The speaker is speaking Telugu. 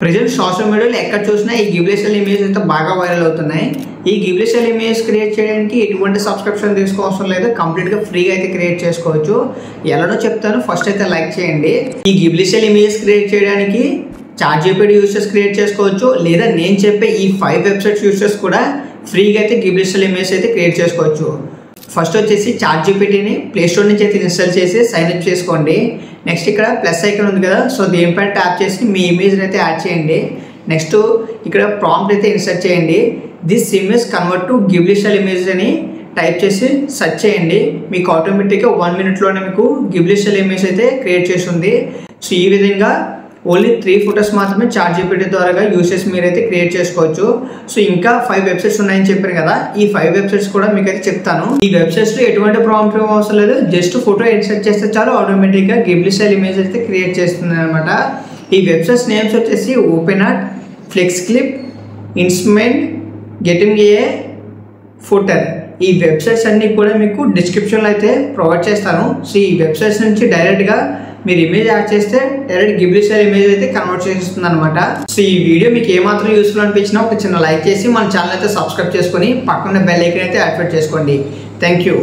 ప్రెజెంట్ సోషల్ మీడియాలో ఎక్కడ చూసినా ఈ గిబ్లీ సెల్ ఇమేజ్ అయితే బాగా వైరల్ అవుతున్నాయి. ఈ గిబ్లీ సెల్ ఇమేజ్ క్రియేట్ చేయడానికి ఎటువంటి సబ్స్క్రిప్షన్ తీసుకోవాల్సిన లేదు, కంప్లీట్గా ఫ్రీగా అయితే క్రియేట్ చేసుకోవచ్చు. ఎలానో చెప్తాను, ఫస్ట్ అయితే లైక్ చేయండి. ఈ గిబ్లీ సెల్ ఇమేజ్ క్రియేట్ చేయడానికి ChatGPT యూజర్స్ క్రియేట్ చేసుకోవచ్చు, లేదా నేను చెప్పే ఈ 5 వెబ్సైట్స్ యూజర్స్ కూడా ఫ్రీగా అయితే గిబ్లీ సెల్ ఇమేజ్ అయితే క్రియేట్ చేసుకోవచ్చు. ఫస్ట్ వచ్చేసి ChatGPTని ప్లే స్టోర్ నుంచి అయితే ఇన్స్టాల్ చేసి సైన్ అప్ చేసుకోండి. నెక్స్ట్ ఇక్కడ ప్లస్ ఐకాన్ ఉంది కదా, సో దీనిపైన ట్యాప్ చేసి మీ ఇమేజ్ని అయితే యాడ్ చేయండి. నెక్స్ట్ ఇక్కడ ప్రాంప్ట్ అయితే ఇన్సర్ట్ చేయండి. This image convert to Ghibli cell image అని టైప్ చేసి సెర్చ్ చేయండి. మీకు ఆటోమేటిక్గా 1 మినిట్లోనే మీకు గిబ్లీ సెల్ ఇమేజ్ అయితే క్రియేట్ చేస్తుంది. సో ఈ విధంగా ఓన్లీ 3 ఫొటోస్ మాత్రమే ChatGPT ద్వారా యూసెస్ మీరైతే క్రియేట్ చేసుకోవచ్చు. సో ఇంకా 5 వెబ్సైట్స్ ఉన్నాయని చెప్పాను కదా, ఈ 5 వెబ్సైట్స్ కూడా మీకు అయితే చెప్తాను. ఈ వెబ్సైట్స్లో ఎటువంటి ప్రాంప్ట్ అవసరం లేదు, జస్ట్ ఫోటో ఇన్సర్ట్ చేస్తే చాలు ఆటోమేటిక్గా గిబ్లీ సెల్ ఇమేజ్ అయితే క్రియేట్ చేస్తుంది అనమాట. ఈ వెబ్సైట్స్ నేమ్స్ వచ్చేసి ఓపెన్ఆర్ట్, ఫ్లెక్స్క్లిప్, ఇన్స్మెంట్, గెటింగ్ ఏ ఫుటర్. ఈ వెబ్సైట్స్ అన్నీ కూడా మీకు డిస్క్రిప్షన్లో అయితే ప్రొవైడ్ చేస్తాను. సో ఈ వెబ్సైట్స్ నుంచి డైరెక్ట్గా మీరు ఇమేజ్ యాడ్ చేస్తే డైరెక్ట్ గిబ్లీ సెల్ ఇమేజ్ అయితే కన్వర్ట్ చేస్తుంది అనమాట. సో ఈ వీడియో మీకు ఏమాత్రం యూస్ఫుల్ అనిపించినా ఒక చిన్న లైక్ చేసి మన ఛానల్ అయితే సబ్స్క్రైబ్ చేసుకొని పక్కన బెల్ ఐకాన్ అయితే యాక్టివేట్ చేసుకోండి. Thank you.